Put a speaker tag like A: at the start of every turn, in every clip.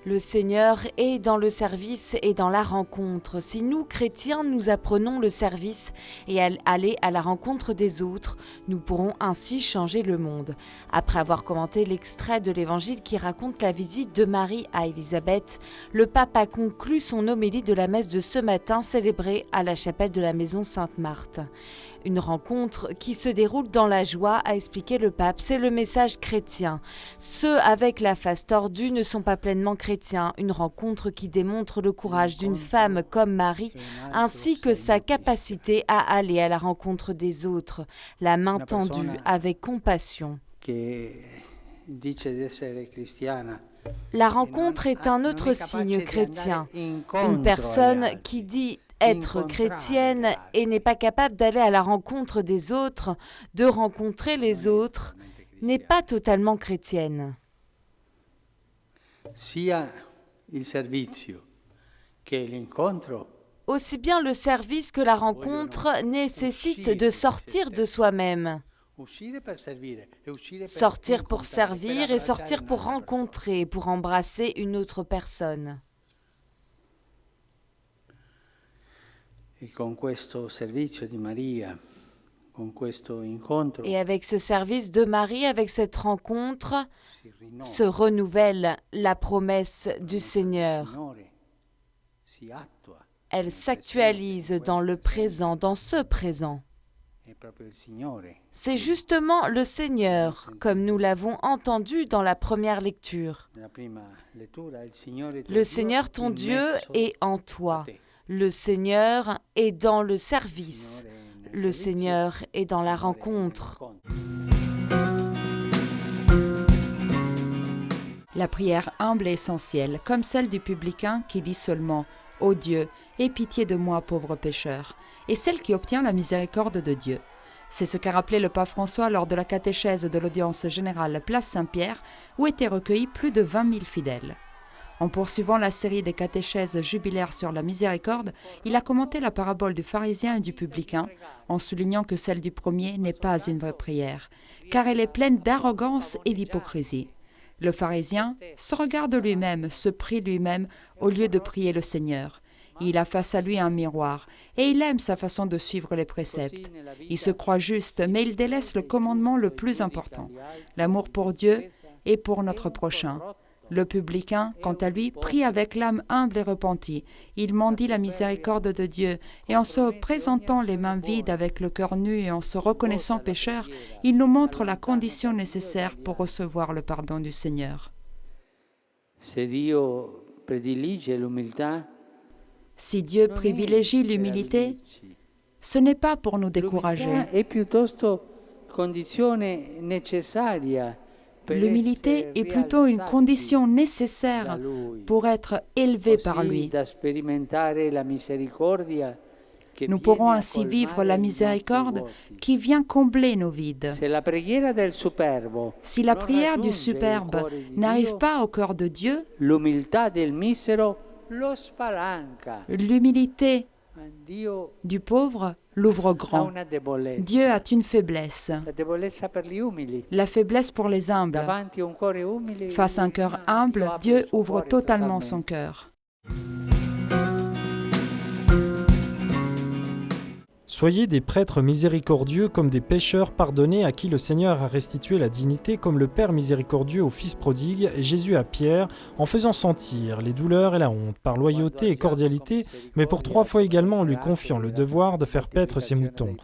A: Le Seigneur est dans le service et dans la rencontre. Si nous, chrétiens, nous apprenons le service et aller à la rencontre des autres, nous pourrons ainsi changer le monde. Après avoir commenté l'extrait de l'Évangile qui raconte la visite de Marie à Élisabeth, le pape a conclu son homélie de la messe de ce matin célébrée à la chapelle de la Maison Sainte-Marthe. Une rencontre qui se déroule dans la joie, a expliqué le pape, c'est le message chrétien. Ceux avec la face tordue ne sont pas pleinement chrétiens. Une rencontre qui démontre le courage d'une femme comme Marie, ainsi que sa capacité à aller à la rencontre des autres, la main tendue avec compassion. La rencontre est un autre signe chrétien. Une personne qui dit être chrétienne et n'est pas capable d'aller à la rencontre des autres, de rencontrer les autres, n'est pas totalement chrétienne. Aussi bien le service que la rencontre nécessitent de sortir de soi-même. Sortir pour servir et sortir pour rencontrer, pour embrasser une autre personne. Et avec ce service de Marie, avec cette rencontre, se renouvelle la promesse du Seigneur. Elle s'actualise dans le présent, dans ce présent. C'est justement le Seigneur, comme nous l'avons entendu dans la première lecture. Le Seigneur ton Dieu est en toi. Le Seigneur est dans le service. Le Seigneur est dans la rencontre.
B: La prière humble et essentielle, comme celle du publicain qui dit seulement « Ô Dieu, aie pitié de moi, pauvre pécheur », et celle qui obtient la miséricorde de Dieu. C'est ce qu'a rappelé le pape François lors de la catéchèse de l'audience générale Place Saint-Pierre, où étaient recueillis plus de 20 000 fidèles. En poursuivant la série des catéchèses jubilaires sur la miséricorde, il a commenté la parabole du pharisien et du publicain, en soulignant que celle du premier n'est pas une vraie prière, car elle est pleine d'arrogance et d'hypocrisie. Le pharisien se regarde lui-même, se prie lui-même, au lieu de prier le Seigneur. Il a face à lui un miroir, et il aime sa façon de suivre les préceptes. Il se croit juste, mais il délaisse le commandement le plus important, l'amour pour Dieu et pour notre prochain. Le publicain, quant à lui, prie avec l'âme humble et repentie. Il mendie la miséricorde de Dieu, et en se présentant les mains vides avec le cœur nu et en se reconnaissant pécheur, il nous montre la condition nécessaire pour recevoir le pardon du Seigneur. Si Dieu privilégie l'humilité, ce n'est pas pour nous décourager. L'humilité est plutôt une condition nécessaire pour être élevé par lui. Nous pourrons ainsi vivre la miséricorde qui vient combler nos vides. Si la prière du superbe n'arrive pas au cœur de Dieu, l'humilité du pauvre l'ouvre grand. Dieu a une faiblesse, la faiblesse pour les humbles. Face à un cœur humble, Dieu ouvre totalement son cœur.
C: Soyez des prêtres miséricordieux comme des pécheurs pardonnés à qui le Seigneur a restitué la dignité comme le Père miséricordieux au Fils prodigue et Jésus à Pierre en faisant sentir les douleurs et la honte par loyauté et cordialité, mais pour 3 fois également en lui confiant le devoir de faire paître ses moutons.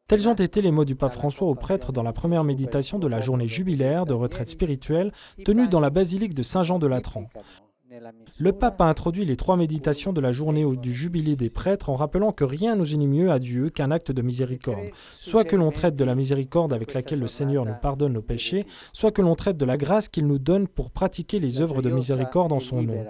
C: Tels ont été les mots du pape François aux prêtres dans la première méditation de la journée jubilaire de retraite spirituelle tenue dans la basilique de Saint-Jean de Latran. Le pape a introduit les 3 méditations de la journée du jubilé des prêtres en rappelant que rien nous unit mieux à Dieu qu'un acte de miséricorde. Soit que l'on traite de la miséricorde avec laquelle le Seigneur nous pardonne nos péchés, soit que l'on traite de la grâce qu'il nous donne pour pratiquer les œuvres de miséricorde en son nom.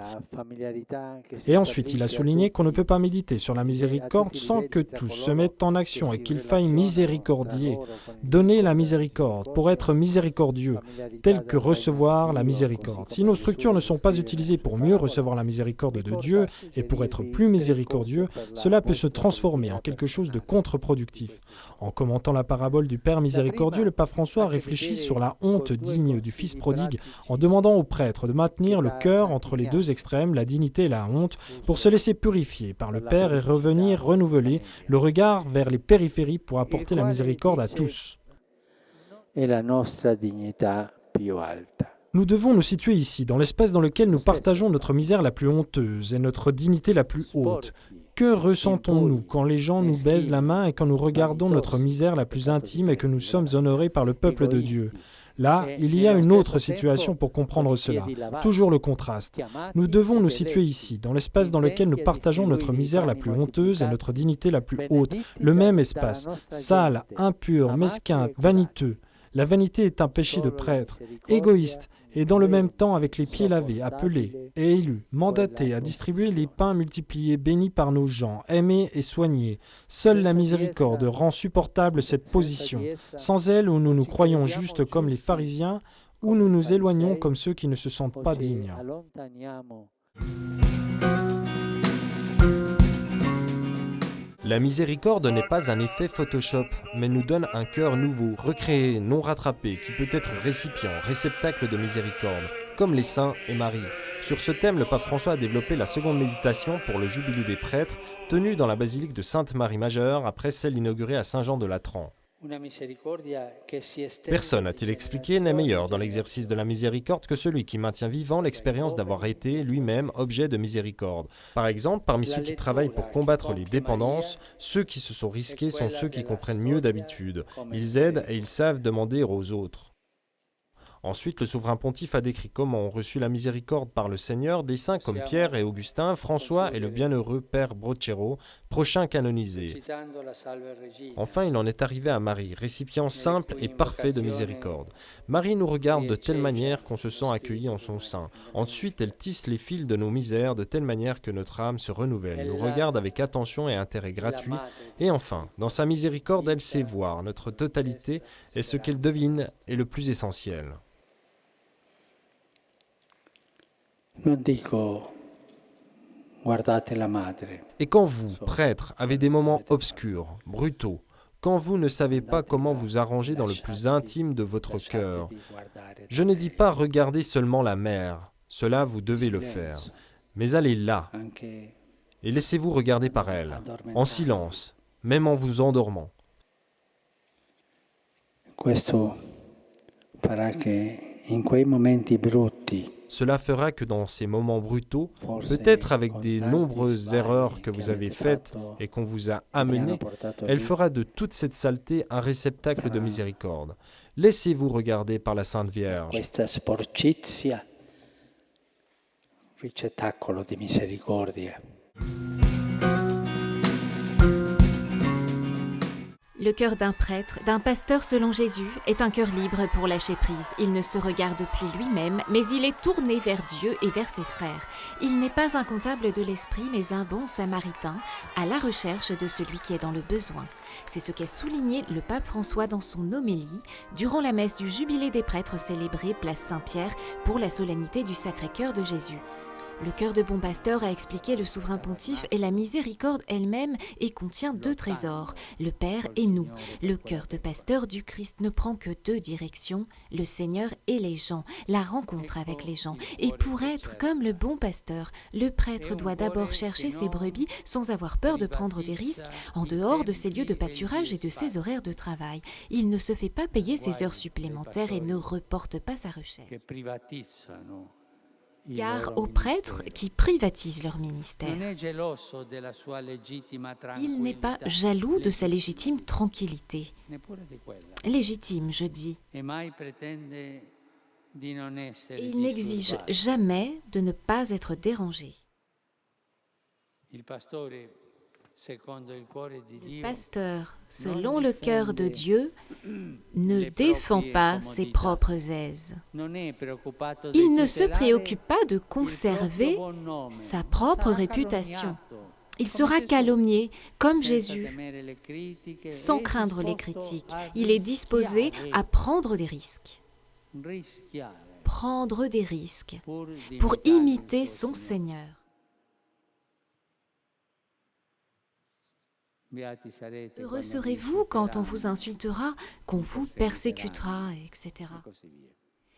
C: Et ensuite, il a souligné qu'on ne peut pas méditer sur la miséricorde sans que tous se mettent en action et qu'il faille miséricordier, donner la miséricorde pour être miséricordieux, tel que recevoir la miséricorde. Si nos structures ne sont pas utilisées pour mieux recevoir la miséricorde de Dieu et pour être plus miséricordieux, cela peut se transformer en quelque chose de contre-productif. En commentant la parabole du Père miséricordieux, le pape François a réfléchi sur la honte digne du fils prodigue en demandant aux prêtres de maintenir le cœur entre les deux extrêmes, la dignité et la honte, pour se laisser purifier par le Père et revenir renouveler le regard vers les périphéries pour apporter la miséricorde à tous.
D: E la nostra dignità più alta.
C: Nous devons nous situer ici, dans l'espace dans lequel nous partageons notre misère la plus honteuse et notre dignité la plus haute. Que ressentons-nous quand les gens nous baisent la main et quand nous regardons notre misère la plus intime et que nous sommes honorés par le peuple de Dieu ? Là, il y a une autre situation pour comprendre cela, toujours le contraste. Nous devons nous situer ici, dans l'espace dans lequel nous partageons notre misère la plus honteuse et notre dignité la plus haute, le même espace, sale, impur, mesquin, vaniteux. La vanité est un péché de prêtre, égoïste, et dans le même temps avec les pieds lavés, appelés et élus, mandatés à distribuer les pains multipliés bénis par nos gens, aimés et soignés. Seule la miséricorde rend supportable cette position. Sans elle, où nous nous croyons justes comme les pharisiens, ou nous nous éloignons comme ceux qui ne se sentent pas dignes. La miséricorde n'est pas un effet Photoshop, mais nous donne un cœur nouveau, recréé, non rattrapé, qui peut être récipient, réceptacle de miséricorde, comme les saints et Marie. Sur ce thème, le pape François a développé la seconde méditation pour le jubilé des prêtres, tenue dans la basilique de Sainte-Marie Majeure après celle inaugurée à Saint-Jean-de-Latran. Personne, a-t-il expliqué, n'est meilleur dans l'exercice de la miséricorde que celui qui maintient vivant l'expérience d'avoir été lui-même objet de miséricorde. Par exemple, parmi ceux qui travaillent pour combattre les dépendances, ceux qui se sont risqués sont ceux qui comprennent mieux d'habitude. Ils aident et ils savent demander aux autres. Ensuite, le souverain pontife a décrit comment ont reçu la miséricorde par le Seigneur des saints comme Pierre et Augustin, François et le bienheureux Père Brochero, prochain canonisé. Enfin, il en est arrivé à Marie, récipient simple et parfait de miséricorde. Marie nous regarde de telle manière qu'on se sent accueilli en son sein. Ensuite, elle tisse les fils de nos misères de telle manière que notre âme se renouvelle, nous regarde avec attention et intérêt gratuit. Et enfin, dans sa miséricorde, elle sait voir notre totalité et ce qu'elle devine est le plus essentiel. Et quand vous, prêtres, avez des moments obscurs, brutaux, quand vous ne savez pas comment vous arranger dans le plus intime de votre cœur, je ne dis pas regarder seulement la mer, cela vous devez le faire, mais allez là et laissez-vous regarder par elle, en silence, même en vous endormant. Cela fera que dans ces moments brutaux, peut-être avec des nombreuses erreurs que vous avez faites et qu'on vous a amenées, elle fera de toute cette saleté un réceptacle de miséricorde. Laissez-vous regarder par la Sainte Vierge.
E: Le cœur d'un prêtre, d'un pasteur selon Jésus, est un cœur libre pour lâcher prise. Il ne se regarde plus lui-même, mais il est tourné vers Dieu et vers ses frères. Il n'est pas un comptable de l'esprit, mais un bon samaritain, à la recherche de celui qui est dans le besoin. C'est ce qu'a souligné le pape François dans son homélie, durant la messe du Jubilé des prêtres célébrée place Saint-Pierre pour la solennité du Sacré-Cœur de Jésus. Le cœur de bon pasteur, a expliqué le souverain pontife, est la miséricorde elle-même et contient deux trésors, le Père et nous. Le cœur de pasteur du Christ ne prend que deux directions, le Seigneur et les gens, la rencontre avec les gens. Et pour être comme le bon pasteur, le prêtre doit d'abord chercher ses brebis sans avoir peur de prendre des risques, en dehors de ses lieux de pâturage et de ses horaires de travail. Il ne se fait pas payer ses heures supplémentaires et ne reporte pas sa recherche. Car aux prêtres qui privatisent leur ministère, il n'est pas jaloux de sa légitime tranquillité. Légitime, je dis. Et il n'exige jamais de ne pas être dérangé. Le pasteur, selon le cœur de Dieu, ne défend pas ses propres aises. Il ne se préoccupe pas de conserver sa propre réputation. Il sera calomnié, comme Jésus, sans craindre les critiques. Il est disposé à prendre des risques. prendre des risques pour imiter son Seigneur. Heureux serez-vous quand on vous insultera, qu'on vous persécutera, etc.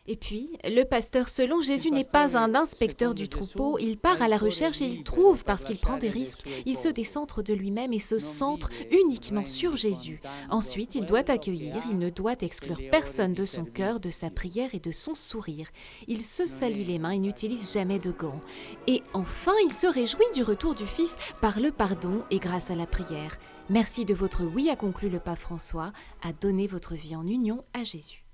E: Et puis, le pasteur selon Jésus n'est pas un inspecteur du troupeau, il part à la recherche et il trouve parce qu'il prend des risques, il se décentre de lui-même et se centre uniquement sur Jésus. Ensuite, il doit accueillir, il ne doit exclure personne de son cœur, de sa prière et de son sourire. Il se salit les mains et n'utilise jamais de gants. Et enfin, il se réjouit du retour du Fils par le pardon et grâce à la prière. Merci de votre oui, a conclu le pape François, à donner votre vie en union à Jésus.